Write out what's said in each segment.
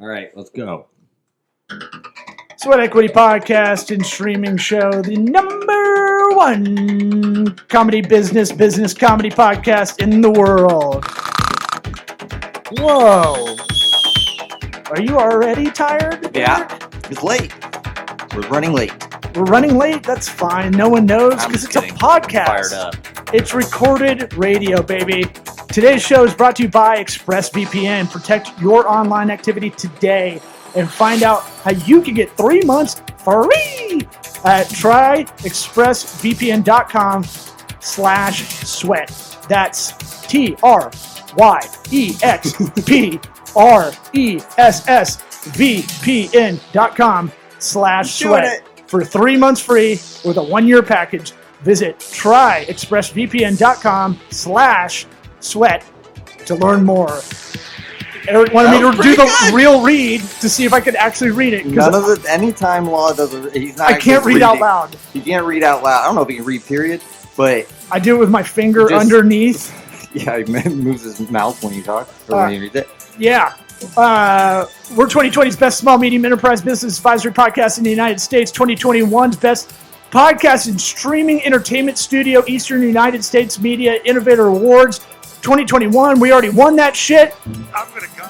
All right, let's go. Sweat Equity Podcast and streaming show, the number one business comedy podcast in the world. Whoa. Are you already tired? Yeah, it's late. We're running late. We're running late? That's fine. No one knows because it's a podcast. Fired up. It's recorded radio, baby. Today's show is brought to you by ExpressVPN. Protect your online activity today and find out how you can get 3 months free at tryexpressvpn.com/sweat. That's tryexpressvpn.com/sweat. For 3 months free with a 1-year package, visit tryexpressvpn.com/sweat to learn more. Eric wanted me to do the real read to see if I could actually read it. None of the anytime law doesn't. He's not. I can't read out loud. He can't read out loud. I don't know if he can read period, but I do it with my finger underneath. Yeah, he moves his mouth when he talks or when he reads it. Yeah. We're 2020's best small medium enterprise business advisory podcast in the United States. 2021's best podcast and streaming entertainment studio, Eastern United States Media Innovator Awards. 2021, we already won that shit. I'm gonna go.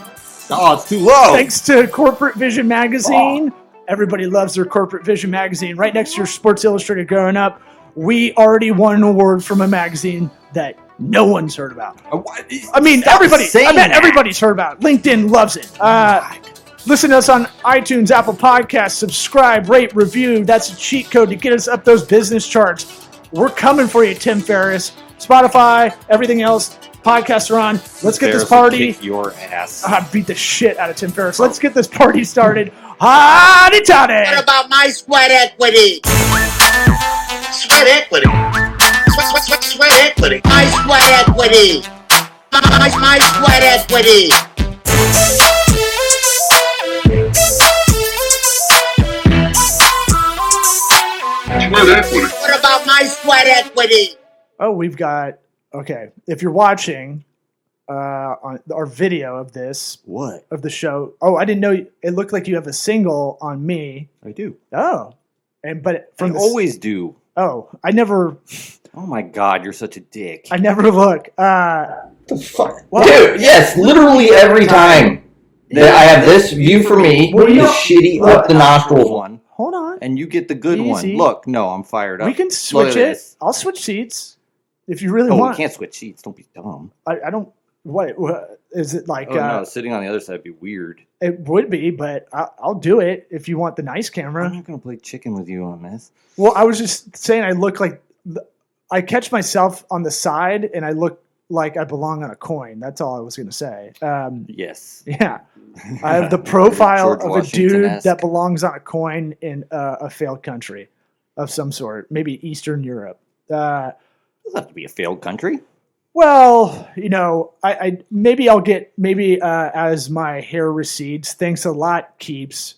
Oh, it's too low. Thanks to Corporate Vision Magazine. Everybody loves their Corporate Vision Magazine. Right next to your Sports Illustrated growing up, we already won an award from a magazine that no one's heard about. I mean, everybody. I bet everybody's heard about it. LinkedIn loves it. Listen to us on iTunes, Apple Podcasts. Subscribe, rate, review. That's a cheat code to get us up those business charts. We're coming for you, Tim Ferriss. Spotify, everything else. Podcasts are on. Let's get this party. Kick your ass. I beat the shit out of Tim Ferriss. Let's get this party started. Hotty toddy. What about my sweat equity? Sweat equity. Sweat equity. My sweat equity. My sweat equity. Sweat equity. What about my sweat equity? Oh, we've got. Okay, if you're watching on our video of this, of the show. Oh, I didn't know. It looked like you have a single on me. I do. Oh, from always do. Oh, I never. Oh my God, you're such a dick. I never look. What the fuck, dude? Yes, literally every time that I have this view for me, the shitty up the nostrils one. Hold on, and you get the good one. Look, no, I'm fired up. We can switch it. I'll switch seats. If you really want. We can't switch seats. Don't be dumb. I don't. What is it like? No, sitting on the other side would be weird. It would be, but I'll do it if you want the nice camera. I'm not going to play chicken with you on this. Well, I was just saying I look like I catch myself on the side and I look like I belong on a coin. That's all I was going to say. Yes. Yeah. I have the profile of a dude Washington-esque. that belongs on a coin in a failed country of some sort, maybe Eastern Europe. Doesn't have to be a failed country. Well, I maybe I'll get as my hair recedes. Thanks a lot, Keeps.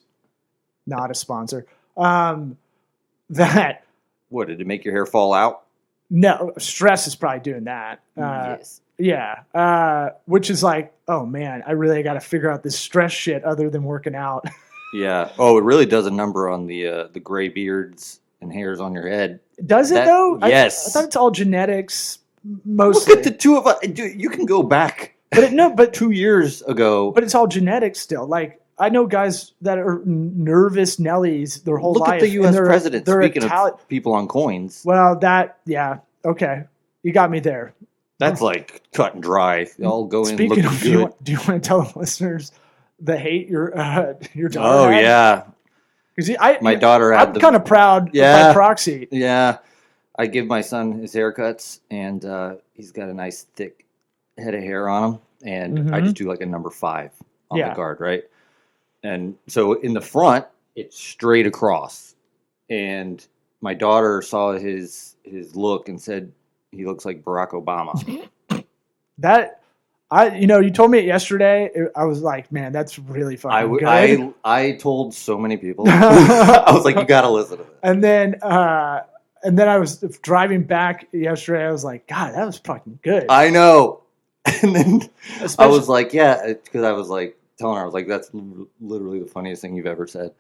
Not a sponsor. That. What, did it make your hair fall out? No, stress is probably doing that. Yes. Yeah. Which is like, oh man, I really got to figure out this stress shit other than working out. Yeah. Oh, it really does a number on the gray beards and hairs on your head. Does it though? Yes. I thought it's all genetics. Mostly. Look at the two of us. Dude, you can go back. But 2 years ago. But it's all genetics still. Like I know guys that are nervous Nellies their whole life. Look at the U.S. president. Speaking of people on coins. Well, yeah, okay, you got me there. That's like cut and dry. All go in looking good. Do you want to tell the listeners the hate your daughter? Oh had? Yeah. Because my daughter had I'm kind of proud by proxy. Yeah. I give my son his haircuts, and he's got a nice thick head of hair on him, and I just do like a number 5 on the guard, right? And so in the front, it's straight across, and my daughter saw his look and said he looks like Barack Obama. You told me it yesterday. I was like, man, that's really fucking good. I told so many people. I was like, you got to listen to it. And then I was driving back yesterday. I was like, God, that was fucking good. I know. And then I was like, yeah, because I was like, telling her, I was like, that's literally the funniest thing you've ever said.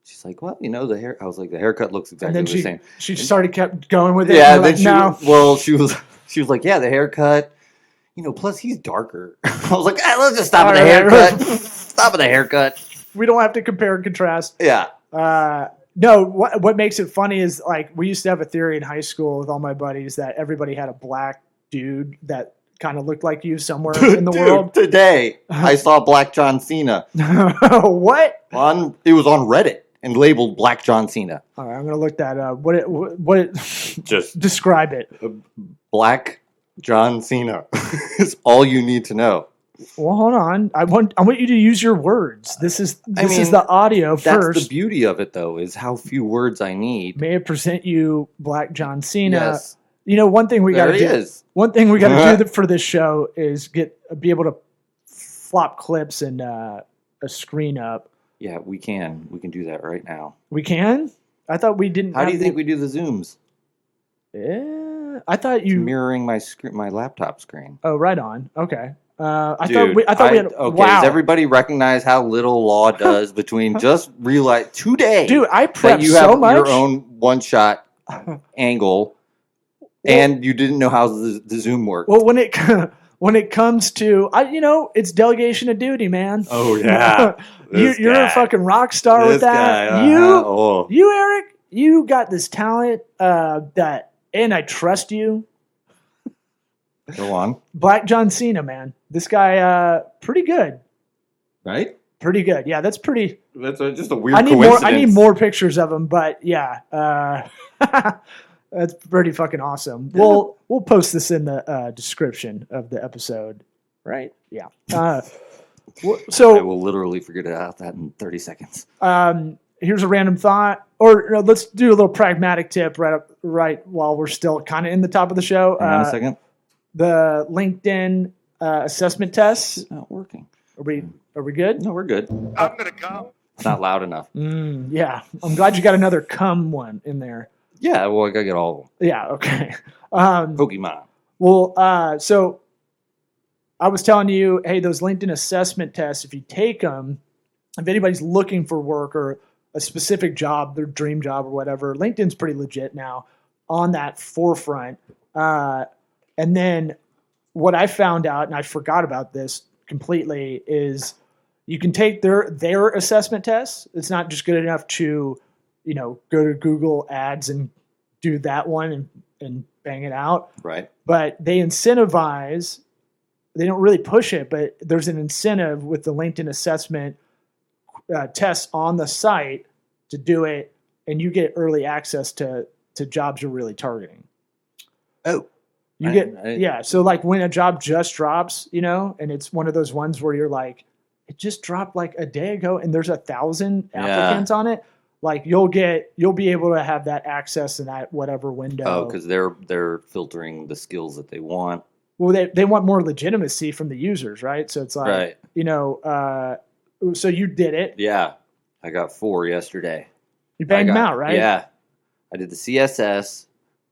She's like, well, the hair. I was like, the haircut looks exactly the same. She kept going with it. Yeah, and then she was like, yeah, the haircut. Plus he's darker. I was like, let's just stop at the haircut. Stop at the haircut. We don't have to compare and contrast. Yeah. No, what makes it funny is like we used to have a theory in high school with all my buddies that everybody had a black dude that kind of looked like you somewhere in the world. Today I saw Black John Cena. What? It was on Reddit and labeled Black John Cena. All right, I'm gonna look that up. What just describe it. Black John Cena is all you need to know. Well, hold on. I want you to use your words. This is the audio first. That's the beauty of it, though, is how few words I need. May I present you Black John Cena? Yes. One thing we got to do. One thing we got to do for this show is be able to flop clips and a screen up. Yeah, we can. We can do that right now. We can? I thought we didn't. How do you think we do the zooms? Yeah, I thought you mirroring my laptop screen. Oh, right on. Okay. I thought we had. Okay, wow. Does everybody recognize how little Law does between just realize today? Dude, I prepped that you so have much. Your own one-shot angle, and you didn't know how the Zoom worked. Well, when it comes to, it's delegation of duty, man. Oh yeah, you're a fucking rock star with that. Guy, you, Eric, you got this talent and I trust you. Go on. Black John Cena, man. This guy, pretty good. Right? Pretty good. Yeah, that's pretty. That's just a weird coincidence. I need more pictures of him, but yeah. That's pretty fucking awesome. We'll post this in the description of the episode, right? Yeah. So I will literally figure out that in 30 seconds. Here's a random thought, or let's do a little pragmatic tip right while we're still kind of in the top of the show. Hang on a second. The LinkedIn assessment tests. It's not working. Are we good? No, we're good. I'm gonna come. It's not loud enough. Yeah, I'm glad you got another cum one in there. Yeah, well, I gotta get all of them. Yeah, okay. Pokemon. Well, so I was telling you, hey, those LinkedIn assessment tests, if you take them, if anybody's looking for work or a specific job, their dream job or whatever, LinkedIn's pretty legit now on that forefront. And then what I found out, and I forgot about this completely, is you can take their assessment tests. It's not just good enough to, go to Google Ads and do that one and bang it out. Right. But they incentivize, they don't really push it, but there's an incentive with the LinkedIn assessment tests on the site to do it, and you get early access to jobs you're really targeting. Oh. Yeah. So like when a job just drops, and it's one of those ones where you're like, it just dropped like a day ago and there's 1,000 applicants on it. Like you'll be able to have that access in that whatever window. Oh, because they're filtering the skills that they want. Well, they want more legitimacy from the users, right? So it's like, right. So you did it. Yeah. I got 4 yesterday. You banged them out, right? Yeah. I did the CSS,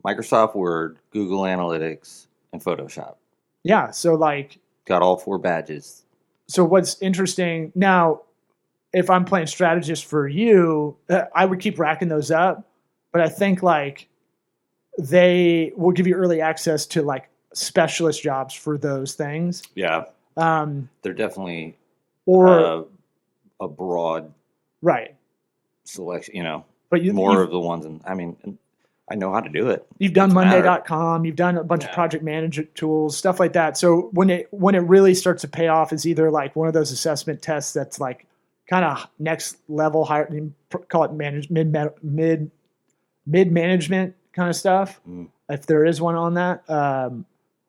Microsoft Word, Google Analytics, and Photoshop. Yeah. So like. Got all 4 badges. So what's interesting now, if I'm playing strategist for you, I would keep racking those up. But I think like they will give you early access to like specialist jobs for those things. Yeah. They're definitely a broad selection, but more of the ones. And I know how to do it. You've done Monday.com. You've done a bunch of project management tools, stuff like that. So when it really starts to pay off is either like one of those assessment tests that's like kind of next level, higher, call it mid management kind of stuff. If there is one on that,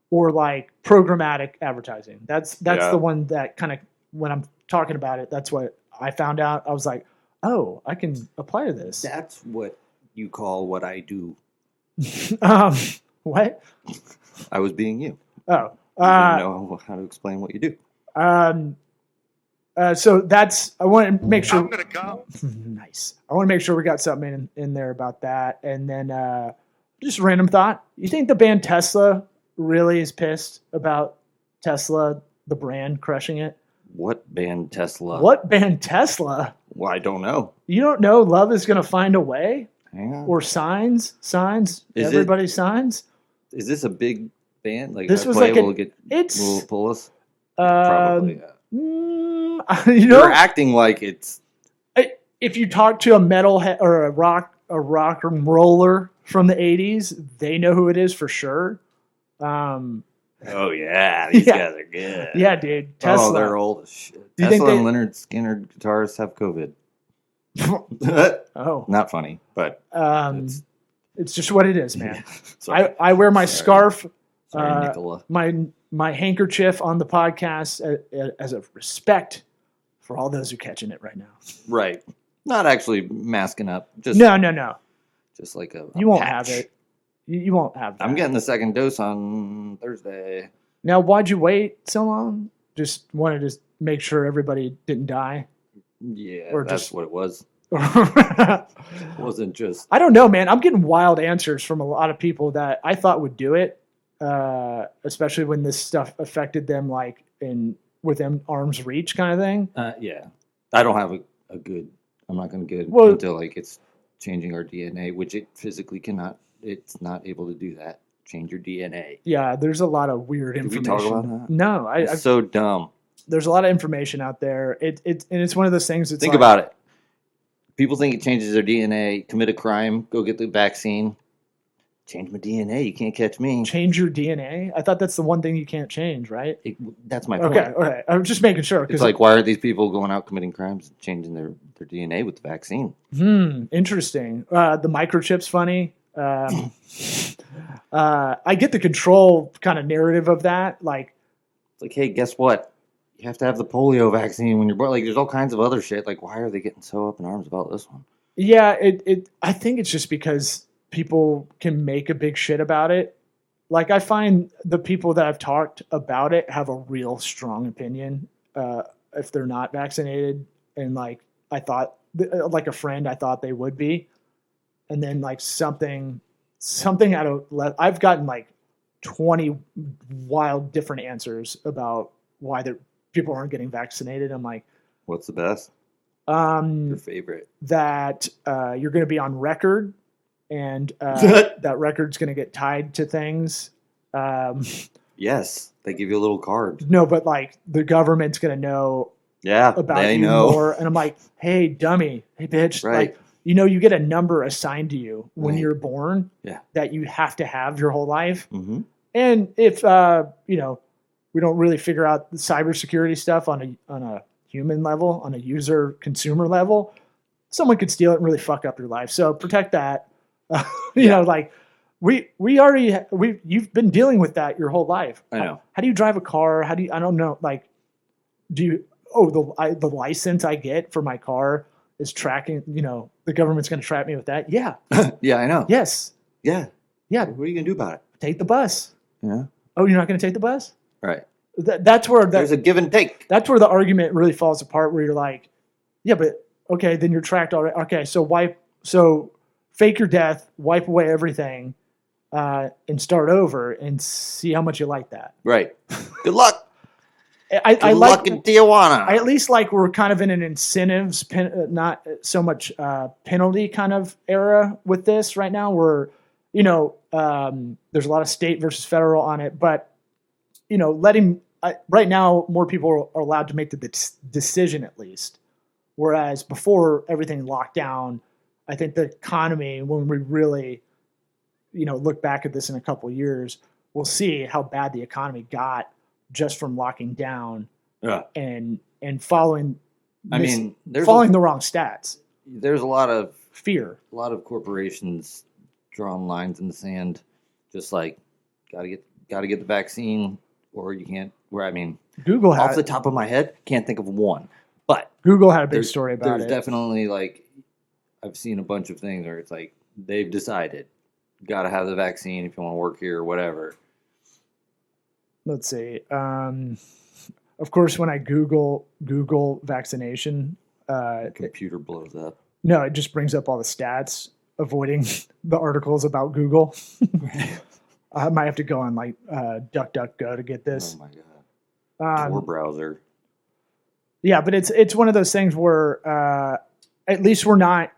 or like programmatic advertising. That's the one that kind of, when I'm talking about it, that's what I found out. I was like, oh, I can apply to this. That's what you call what I do. What? I was being you. Oh. I didn't know how to explain what you do. So that's, I want to make sure. I'm going to go. Nice. I want to make sure we got something in there about that. And then just a random thought. You think the band Tesla really is pissed about Tesla, the brand, crushing it? What banned Tesla? What banned Tesla? Well, I don't know. You don't know love is going to find a way? Hang on. Or signs? Everybody signs? Is this a big band? Like this was will pull us? Probably. You're acting like it's. If you talk to a metalhead or a rock and roller from the 80s, they know who it is for sure. Oh yeah, these guys are good. Yeah, dude. Tesla. Oh, they're old as shit. Tesla and Leonard Skinner guitarists have COVID. Oh, not funny, but it's just what it is, man. I wear my scarf, Nicola. my handkerchief on the podcast as a respect for all those who are catching it right now. Right, not actually masking up. Just no. Just like a you won't patch. have it. You won't have that. I'm getting the second dose on Thursday. Now, why'd you wait so long? Just wanted to make sure everybody didn't die? Yeah, or that's just what it was. It wasn't just... I don't know, man. I'm getting wild answers from a lot of people that I thought would do it, especially when this stuff affected them, like within arm's reach kind of thing. Yeah. I don't have a good... I'm not going to get until like it's changing our DNA, which it physically cannot. It's not able to do that. Change your DNA. Yeah, there's a lot of weird information. Did we talk about that? No, it's so dumb. There's a lot of information out there. It's one of those things. Think about it. People think it changes their DNA. Commit a crime. Go get the vaccine. Change my DNA. You can't catch me. Change your DNA? I thought that's the one thing you can't change, right? That's my point. Okay. I'm just making sure. It's like, why are these people going out committing crimes and changing their DNA with the vaccine? Interesting. The microchip's funny. I get the control kind of narrative of that. Like, it's like, hey, guess what? You have to have the polio vaccine when you're born. Like, there's all kinds of other shit. Like, why are they getting so up in arms about this one? Yeah, I think it's just because people can make a big shit about it. Like, I find the people that I've talked about it have a real strong opinion if they're not vaccinated. And like, I thought, like a friend, I thought they would be. And then like something out of, I've gotten like 20 wild different answers about why people aren't getting vaccinated. I'm like, what's the best? Your favorite? That you're going to be on record, and that record's going to get tied to things. Yes, they give you a little card. No, but like the government's going to know. Yeah, about you more. And I'm like, hey, dummy, hey, bitch, right? Like, you get a number assigned to you when you're born. Yeah. That you have to have your whole life. Mm-hmm. And if we don't really figure out the cybersecurity stuff on a human level, on a user consumer level, someone could steal it and really fuck up your life. So protect that. You know, like you've been dealing with that your whole life. I know. How do you drive a car? I don't know. Like, the license I get for my car is tracking, the government's going to track me with that. Yeah. Yeah, I know. Yes. Yeah. Yeah. What are you going to do about it? Take the bus. Yeah. Oh, you're not going to take the bus? Right. That's where there's a give and take. That's where the argument really falls apart, where you're like, yeah, but okay, then you're tracked already. Okay, so fake your death, wipe away everything, and start over and see how much you like that. Right. Good luck. I luck in Tijuana. I at least like we're kind of in an incentives, not so much penalty kind of era with this right now. Where there's a lot of state versus federal on it, but right now more people are allowed to make the decision at least. Whereas before everything locked down, I think the economy, when we really look back at this in a couple of years, we'll see how bad the economy got just from locking down and following following the wrong stats. There's a lot of fear. A lot of corporations drawing lines in the sand, just like gotta get the vaccine or you can't. Google off the top of my head can't think of one, but Google had a big story about it. There's definitely I've seen a bunch of things where it's like they've decided gotta have the vaccine if you want to work here or whatever. Let's see. Of course, when I Google vaccination, computer blows up. No, it just brings up all the stats, avoiding the articles about Google. I might have to go on DuckDuckGo to get this. Oh my god! Tor browser. Yeah, but it's one of those things where at least we're not.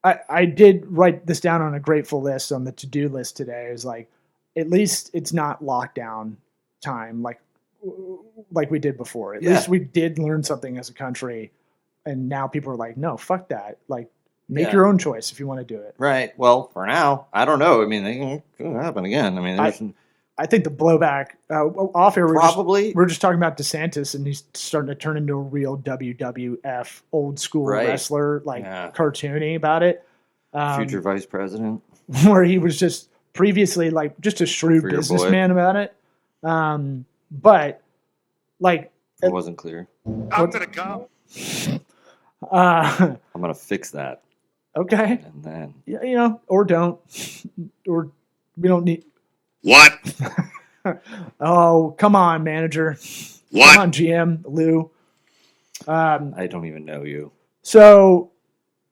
I did write this down on a grateful list on the to-do list today. It was like, at least it's not lockdown time like we did before. At least we did learn something as a country, and now people are like, no, fuck that. Like, make your own choice if you want to do it. Right. Well, for now, I don't know. I mean, it could happen again. I mean, I think the blowback off air. We're just talking about DeSantis, and he's starting to turn into a real WWF old school wrestler, like cartoony about it. Future vice president, where he was just previously like just a shrewd businessman about it. But like it wasn't clear. I'm gonna come. I'm gonna fix that. Okay. And then or don't, or we don't need. What? Oh, come on, manager. What? Come on, GM, Lou. I don't even know you. So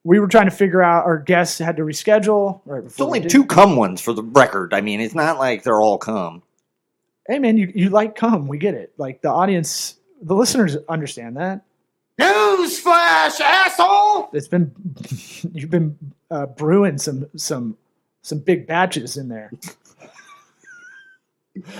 we were trying to figure out our guests had to reschedule. It's only 2 cum ones for the record. I mean, it's not like they're all cum. Hey, man, you like cum. We get it. Like the audience, the listeners understand that. Newsflash, asshole! You've been brewing some big batches in there.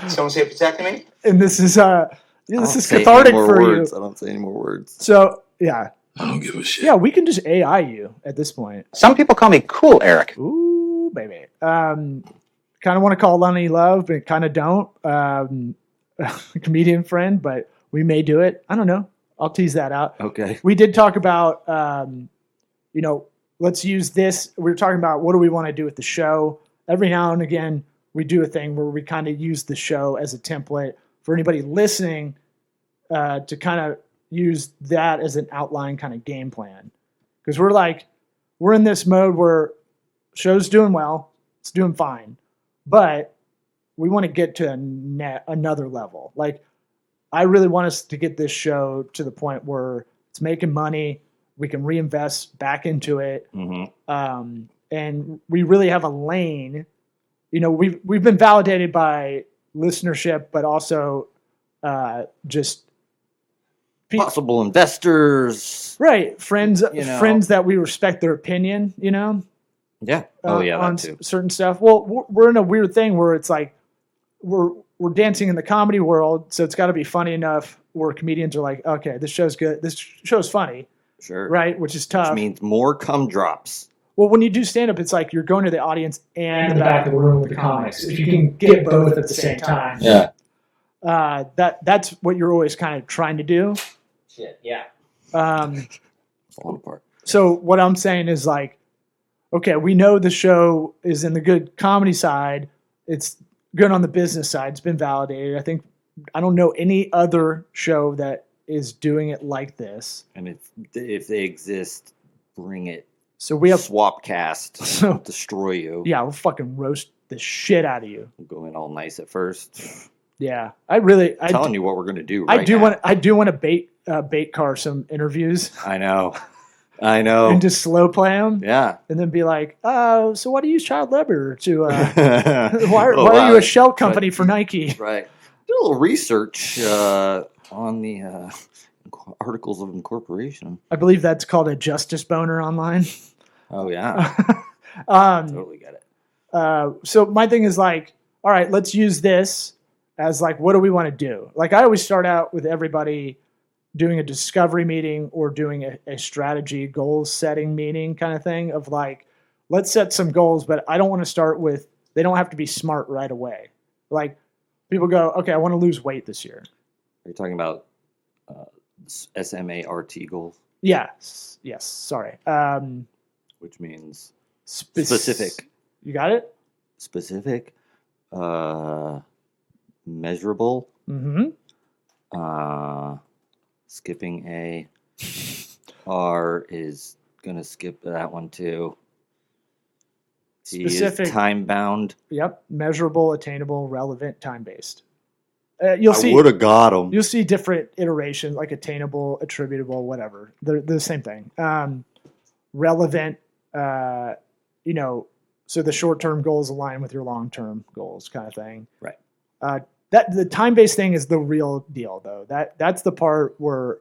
Someone say protecting me? And this is cathartic for you. I don't say any more words. So yeah. I don't give a shit. Yeah, we can just AI you at this point. Some people call me Cool Eric. Ooh, baby. Kind of want to call Lonnie Love, but kind of don't. Comedian friend, but we may do it. I don't know. I'll tease that out. Okay. We did talk about, let's use this. We were talking about what do we want to do with the show. Every now and again, we do a thing where we kind of use the show as a template for anybody listening to kind of use that as an outline kind of game plan. Because we're in this mode where show's doing well, it's doing fine, but we want to get to another level. Like, I really want us to get this show to the point where it's making money, we can reinvest back into it, and we really have a lane. We've been validated by listenership, but also just possible investors, right? Friends that we respect their opinion. Yeah. Oh yeah, on that too. Certain stuff. Well, we're in a weird thing where it's like we're dancing in the comedy world, so it's got to be funny enough where comedians are like, okay, this show's good. This show's funny. Sure. Right, which is tough. Which means more cum drops. Well, when you do stand-up, it's like you're going to the audience and the back of the room with the comics. If you can get both at the same time. Yeah. That's what you're always kind of trying to do. Shit, yeah. Falling apart. So what I'm saying is like, okay, we know the show is in the good comedy side. It's good on the business side. It's been validated. I don't know any other show that is doing it like this. And if they exist, bring it. So we have Swapcast, destroy you. Yeah, we'll fucking roast the shit out of you. We'll go in all nice at first. Yeah, I'm telling you what we're gonna do. I do want to bait car some interviews. I know. And just slow play them. Yeah. And then be like, so why do you use child labor to? Why are you a shell company for Nike? Right. Do a little research on the articles of incorporation. I believe that's called a justice boner online. Oh yeah. Totally get it. So my thing is like, all right, let's use this as like, what do we want to do? Like I always start out with everybody doing a discovery meeting or doing a strategy goals setting meeting kind of thing of like, let's set some goals, but I don't want to start with, they don't have to be smart right away. Like people go, okay, I want to lose weight this year. Are you talking about SMART goals? Yes. Sorry. Which means specific. You got it? Specific. Measurable. Skipping A. R is going to skip that one too. T Specific. Is time bound. Yep. Measurable, attainable, relevant, time based. You'll see. I would have got them. You'll see different iterations like attainable, attributable, whatever. They're the same thing. Relevant, so the short-term goals align with your long-term goals kind of thing. Right. That the time-based thing is the real deal though. That's the part where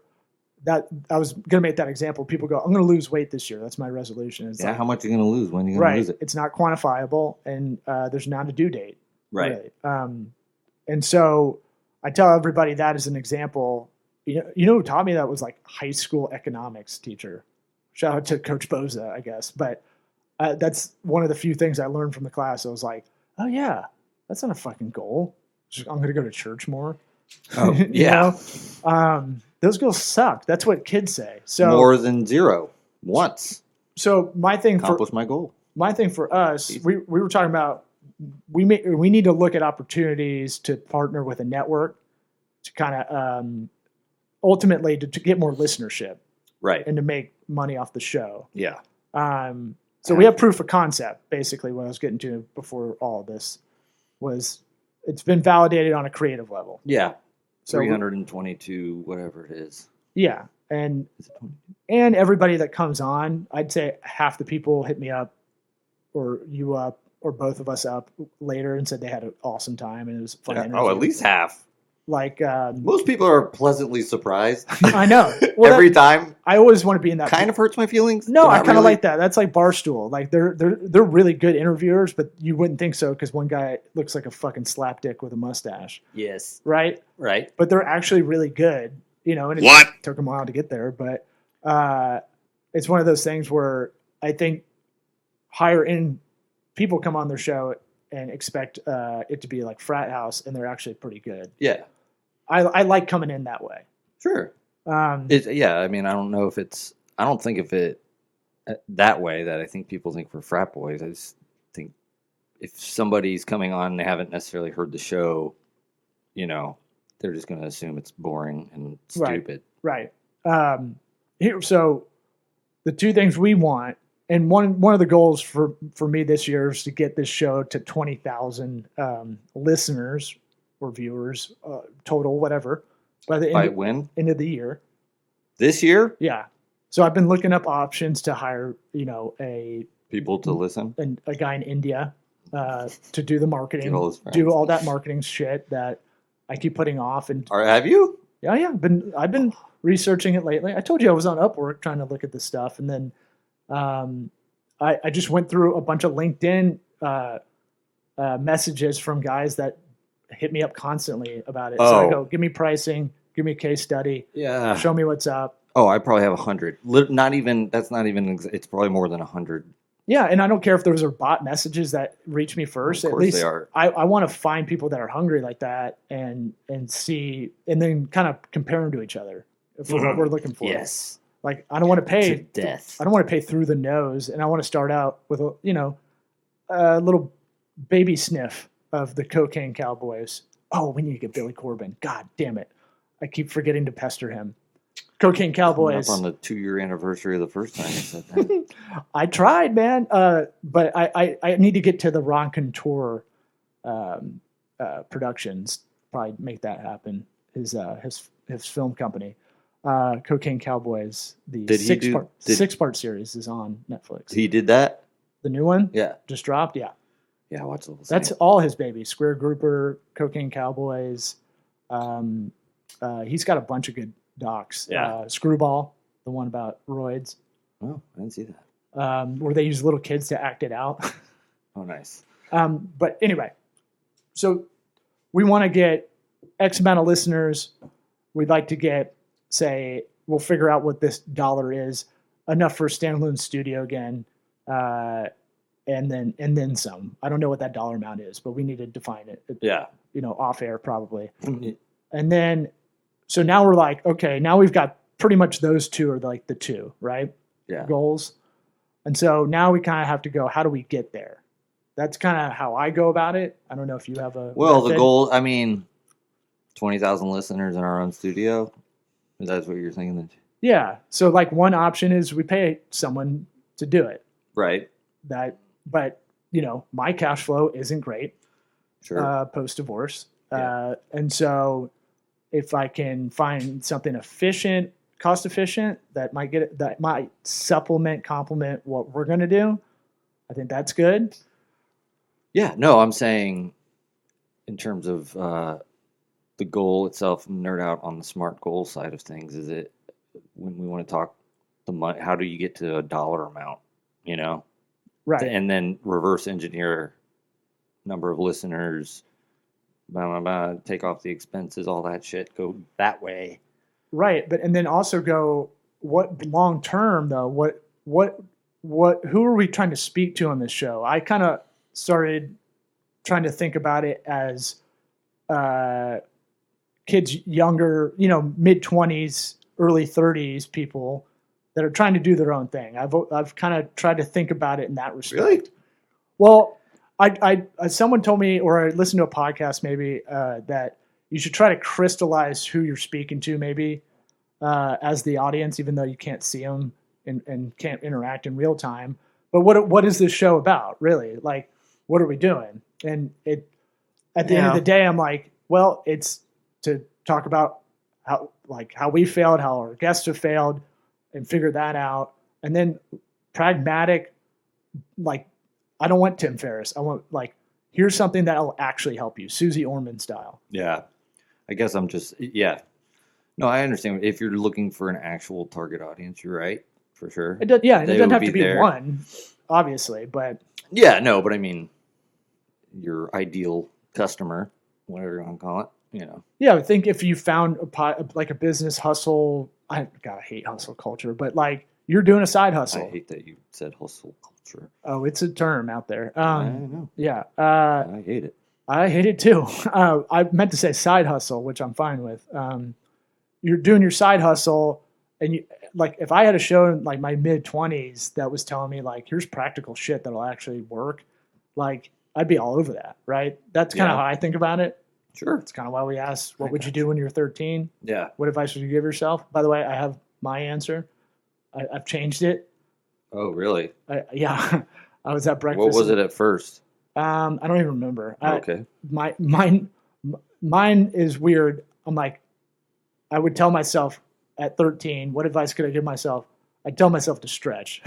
that I was going to make that example. People go, I'm going to lose weight this year. That's my resolution. It's how much are you going to lose? When are you going right. to lose it? It's not quantifiable, and there's not a due date. Right. Really. And so I tell everybody that as an example. You know who taught me that was like high school economics teacher. Shout out to Coach Boza, I guess. But that's one of the few things I learned from the class. I was like, oh yeah, that's not a fucking goal. I'm going to go to church more. Oh, yeah. Those goals suck. That's what kids say. So more than 0 once. So my thing accomplish my goal. My thing for us, we were talking about we need to look at opportunities to partner with a network to kind of ultimately to get more listenership, right, and to make money off the show. Yeah. So we have proof of concept. Basically, what I was getting to before all of this was it's been validated on a creative level. Yeah. So 322, whatever it is. Yeah. And everybody that comes on, I'd say half the people hit me up or you up or both of us up later and said they had an awesome time and it was fun. Yeah. Oh, at least half. Like most people are pleasantly surprised. I know. Well, every time. I always want to be in that. Kind of hurts my feelings. No, I kind of like that. That's like Barstool. Like they're really good interviewers, but you wouldn't think so because one guy looks like a fucking slapdick with a mustache. Yes. Right. Right. But they're actually really good. You know, and it took them a while to get there, but it's one of those things where I think higher end people come on their show and expect it to be like frat house, and they're actually pretty good. Yeah. I like coming in that way. Sure. I mean, I don't know if it's. I don't think of it that way. That I think people think we're frat boys. I just think if somebody's coming on and they haven't necessarily heard the show, you know, they're just going to assume it's boring and stupid. Right. So the two things we want, and one of the goals for me this year is to get this show to 20,000 listeners or viewers total, whatever, by the end of the year. This year? Yeah. So I've been looking up options to hire, people to listen, and a guy in India to do the marketing, do all that marketing shit that I keep putting off. And have you? Yeah. I've been researching it lately. I told you I was on Upwork trying to look at this stuff, and then I just went through a bunch of LinkedIn messages from guys that hit me up constantly about it. So I go, give me pricing, give me a case study, show me what's up. Oh, I probably have 100. Not even. That's not even. It's probably more than 100. Yeah, and I don't care if those are bot messages that reach me first. Of course, at least they are. I want to find people that are hungry like that and see, and then kind of compare them to each other for what we're looking for. Yes. Like I don't want to pay to death. I don't want to pay through the nose, and I want to start out with a little baby sniff of the Cocaine Cowboys. Oh, we need to get Billy Corbin. God damn it! I keep forgetting to pester him. Cocaine Cowboys. Up on the 2-year anniversary of the first time you said that. I tried, man, but I need to get to the Ron Contour Productions. Probably make that happen. His film company, Cocaine Cowboys. The six-part series is on Netflix. He did that. The new one, yeah, just dropped. Yeah, I watched the whole thing. That's all his baby. Square Grouper, Cocaine Cowboys. He's got a bunch of good docs. Yeah. Screwball, the one about roids. Oh, I didn't see that. Where they use little kids to act it out. Oh, nice. But anyway, so we want to get X amount of listeners. We'd like to get, say, we'll figure out what this dollar is, enough for a standalone studio again, and then some. I don't know what that dollar amount is, but we need to define it. Yeah. Off air probably. And then, so now we're like, okay, now we've got pretty much those two are like the two, right? Yeah. Goals. And so now we kind of have to go, how do we get there? That's kind of how I go about it. I don't know if you have a method. The goal, 20,000 listeners in our own studio. Is that what you're thinking? Yeah. So like one option is we pay someone to do it. Right. But my cash flow isn't great. Sure. Post-divorce. Yeah. And so if I can find something cost efficient that might complement what we're going to do, I think that's good. Yeah, no, I'm saying in terms of the goal itself, nerd out on the SMART goal side of things, is it when we want to talk the money, how do you get to a dollar amount, you know? Right. And then reverse engineer number of listeners, blah, blah, blah, take off the expenses, all that shit, go that way. Right. But, and then also go, what long term though, who are we trying to speak to on this show? I kind of started trying to think about it as kids younger, mid 20s, early 30s people that are trying to do their own thing. I've kind of tried to think about it in that respect. Really? Well, I someone told me, or I listened to a podcast maybe, that you should try to crystallize who you're speaking to maybe as the audience, even though you can't see them and can't interact in real time. But what is this show about, really? Like, what are we doing? And at the end of the day, I'm like, well, it's to talk about how we failed, how our guests have failed, and figure that out. And then pragmatic, like, I don't want Tim Ferriss. I want, like, here's something that'll actually help you, Susie Orman style. Yeah. I guess I'm just, yeah. No, I understand. If you're looking for an actual target audience, you're right, for sure. It doesn't have to be one, obviously, but. Yeah, no, but I mean, your ideal customer, whatever you want to call it, Yeah, I think if you found a business hustle, I hate hustle culture, but like you're doing a side hustle. I hate that you said hustle culture. Oh, it's a term out there. I know. Yeah. I hate it. I hate it too. I meant to say side hustle, which I'm fine with. You're doing your side hustle, and you, like, if I had a show in like my mid 20s that was telling me like, here's practical shit that'll actually work, like I'd be all over that, right? That's kind of how I think about it. Sure. It's kind of why we asked, what would you do when you're 13? Yeah. What advice would you give yourself? By the way, I have my answer. I've changed it. Oh, really? Yeah. I was at breakfast. What was it at first? I don't even remember. Okay. Mine is weird. I'm like, I would tell myself at 13, what advice could I give myself? I'd tell myself to stretch.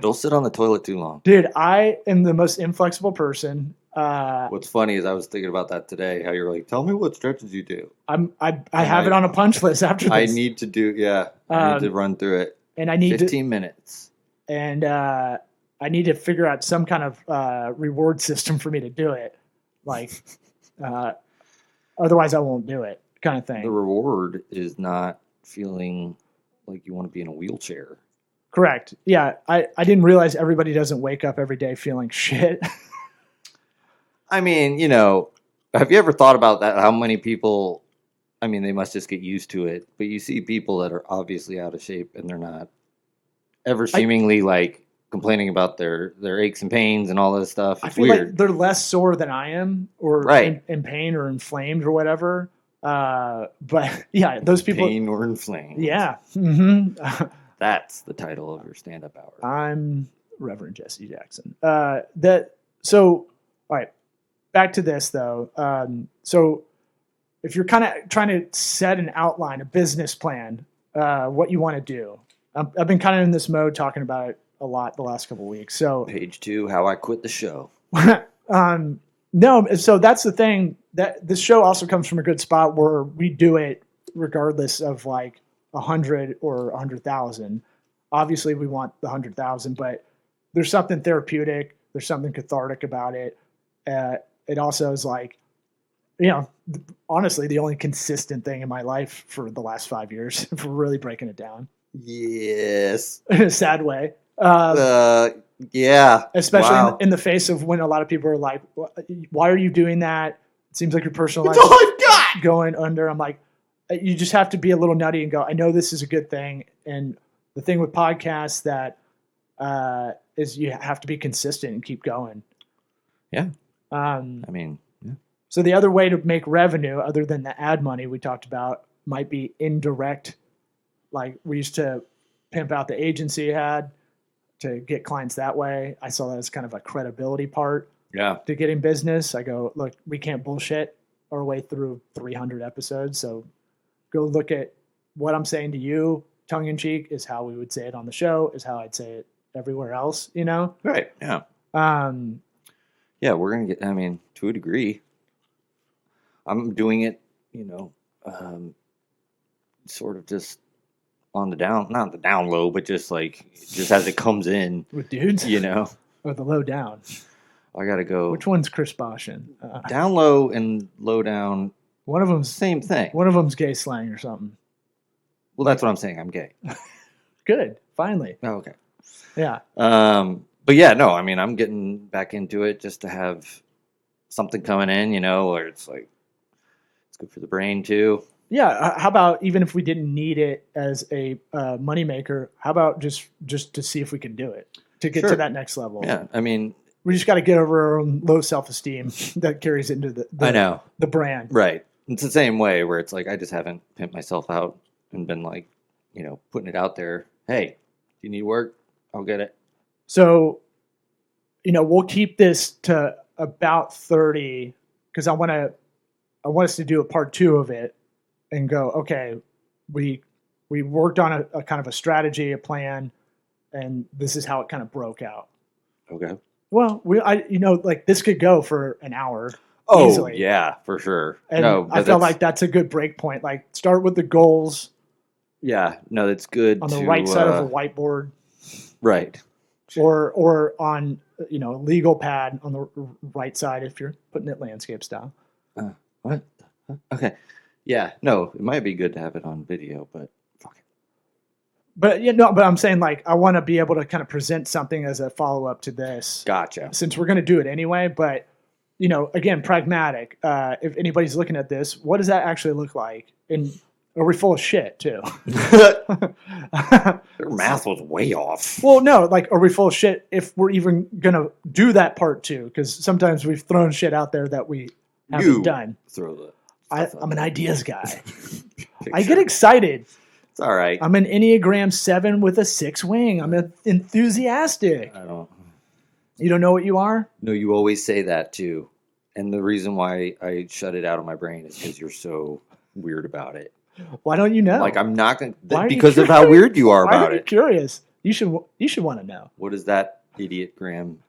Don't sit on the toilet too long. Dude, I am the most inflexible person. What's funny is I was thinking about that today, how you're like, tell me what stretches you do. I have it on a punch list after this. I need to do, I need to run through it. And I need 15 minutes. And I need to figure out some kind of reward system for me to do it. Like, otherwise I won't do it, kind of thing. The reward is not feeling like you want to be in a wheelchair. Correct. Yeah, I didn't realize everybody doesn't wake up every day feeling shit. I mean, have you ever thought about that? How many people, I mean, they must just get used to it, but you see people that are obviously out of shape and they're not ever seemingly like complaining about their aches and pains and all this stuff. It's I feel weird. like they're less sore than I am, or in pain or inflamed or whatever. But yeah, those people. Pain or inflamed. Yeah. Mm-hmm. That's the title of your stand-up hour. I'm Reverend Jesse Jackson. So, all right, back to this though. So if you're kind of trying to set an outline, a business plan, what you want to do, I've been kind of in this mode talking about it a lot the last couple of weeks. So Page 2, how I quit the show. No, so that's the thing, that this show also comes from a good spot where we do it regardless of like 100 or 100,000. Obviously we want the 100,000, but there's something therapeutic. There's something cathartic about it. It also is like, honestly, the only consistent thing in my life for the last 5 years, if we're really breaking it down. Yes. In a sad way. Yeah. Especially in the face of when a lot of people are like, why are you doing that? It seems like your personal life all I've got. Going under. I'm like, you just have to be a little nutty and go, I know this is a good thing. And the thing with podcasts that is you have to be consistent and keep going. Yeah. Yeah. So the other way to make revenue, other than the ad money we talked about, might be indirect. Like we used to pimp out the agency you had to get clients that way. I saw that as kind of a credibility part. Yeah. To getting business. I go, look, we can't bullshit our way through 300 episodes. So go look at what I'm saying to you, tongue in cheek, is how we would say it on the show, is how I'd say it everywhere else, Right. Yeah. Yeah, we're going to get, to a degree, I'm doing it, sort of just on the down, not the down low, but just as it comes in with dudes, or the low down. I gotta go. Which one's Chris Boshin? Down low and low down. One of them's same thing. One of them's gay slang or something. Well, that's what I'm saying. I'm gay. Good. Finally. Oh, okay. Yeah. But yeah, no. I mean, I'm getting back into it just to have something coming in, where it's like it's good for the brain too. Yeah. How about even if we didn't need it as a moneymaker? How about just to see if we can do it to get to that next level? Yeah. I mean, we just got to get over our own low self-esteem that carries into the brand. Right. It's the same way where it's like I just haven't pimped myself out and been like, putting it out there. Hey, do you need work? I'll get it. So, we'll keep this to about 30 because I want us to do a part 2 of it and go, okay, we worked on a kind of a strategy, a plan, and this is how it kind of broke out. Okay. Well, this could go for an hour. Oh, easily. Yeah, for sure. And I feel like that's a good break point. Like, start with the goals. Yeah, no, that's good. On the right side of a whiteboard. Right. Or on, a legal pad on the right side if you're putting it landscape style. What? Okay. Yeah, no, it might be good to have it on video, but fuck it. But but I'm saying I want to be able to kind of present something as a follow-up to this. Gotcha. Since we're going to do it anyway, but again, pragmatic. If anybody's looking at this, what does that actually look like? And are we full of shit too? Their math was way off. Well, no, are we full of shit if we're even going to do that part 2? Because sometimes we've thrown shit out there that we haven't done. Throw the I'm an ideas guy. I get excited. It's all right. I'm an Enneagram 7 with a 6 wing. I'm enthusiastic. You don't know what you are? No, you always say that too. And the reason why I shut it out of my brain is because you're so weird about it. Why don't you know? I'm not going to, because of how weird you are about it. I'm curious. You should want to know. What is that idiot gram?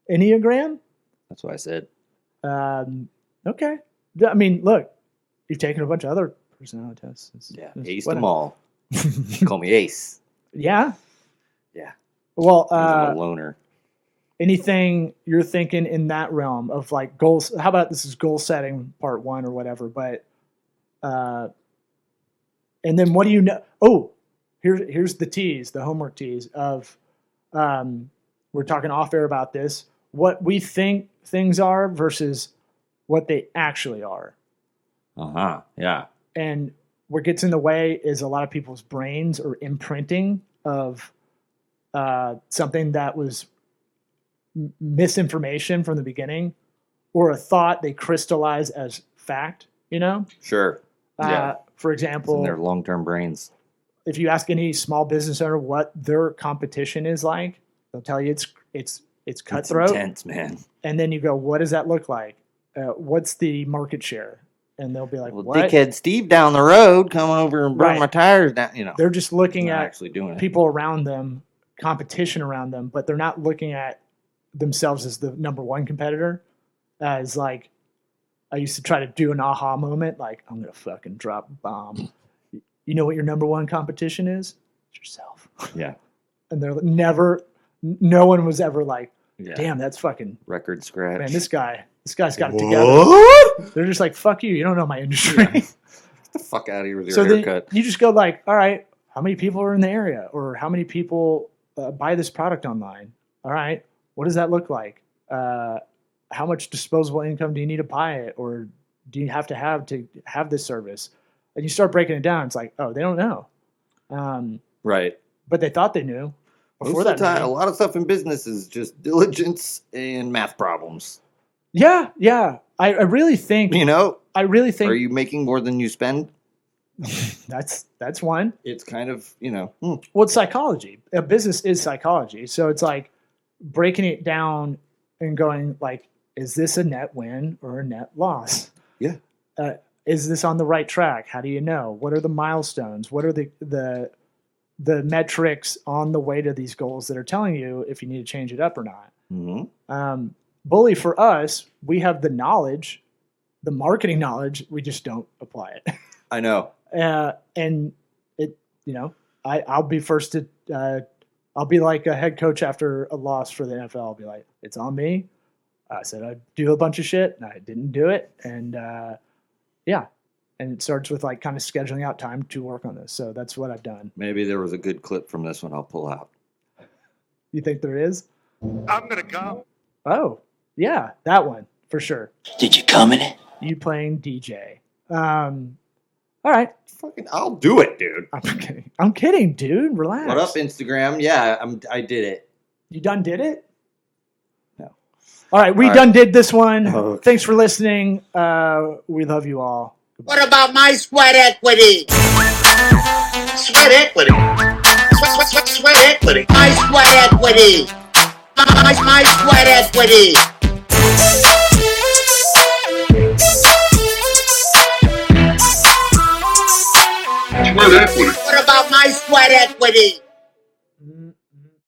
Enneagram? That's what I said. Okay. I mean, look, you've taken a bunch of other personality tests. Aced them all. Call me Ace. Yeah? Yeah. Well, I'm a loner. Anything you're thinking in that realm of goals? How about this is goal setting part 1 or whatever, but and then what do you know? Oh, here's the tease, the homework tease of we're talking off air about this, what we think things are versus what they actually are. Yeah. And what gets in the way is a lot of people's brains are imprinting of something that was misinformation from the beginning or a thought they crystallize as fact, Sure. Yeah. For example, it's in their long-term brains. If you ask any small business owner what their competition is like, they'll tell you it's cutthroat. It's intense, man. And then you go, what does that look like? What's the market share? And they'll be like, well, what? Dickhead Steve down the road coming over and burn my tires down. They're just looking at actually doing people around them, competition around them, but they're not looking at themselves as the number one competitor. As I used to try to do an aha moment, I'm going to fucking drop a bomb. You know what your number one competition is? It's yourself. Yeah. And they're no one was ever damn, that's fucking record scratch. Man, this guy's got it together. They're just fuck you. You don't know my industry. Yeah. Get the fuck out of here with your haircut. You just go all right, how many people are in the area? Or how many people buy this product online? All right, what does that look like? How much disposable income do you need to buy it? Or do you have to have this service? And you start breaking it down. It's oh, they don't know. Right. But they thought they knew. Most of the time, a lot of stuff in business is just diligence and math problems. Yeah. I really think. I really think. Are you making more than you spend? That's one. It's kind of, Well, it's psychology. A business is psychology. So it's breaking it down and going is this a net win or a net loss? Yeah. Is this on the right track? How do you know? What are the milestones? What are the metrics on the way to these goals that are telling you if you need to change it up or not? Mm-hmm. Bully, for us, we have the knowledge, the marketing knowledge. We just don't apply it. I know. And it, I'll be first to, I'll be like a head coach after a loss for the NFL. I'll be like, it's on me. I said I'd do a bunch of shit, and I didn't do it. And and it starts with like kind of scheduling out time to work on this. So that's what I've done. Maybe there was a good clip from this one I'll pull out. You think there is? I'm gonna come. Oh, yeah, that one for sure. Did you come in it? You playing DJ. All right. Fucking, I'll do it, dude. I'm kidding, dude. Relax. What up, Instagram? Yeah, I did it. You done did it? No. All right, we done did this one. Okay. Thanks for listening. We love you all. What about my sweat equity? Sweat equity. Sweat equity. My sweat equity. My sweat equity. Sweat equity. What about my sweat equity?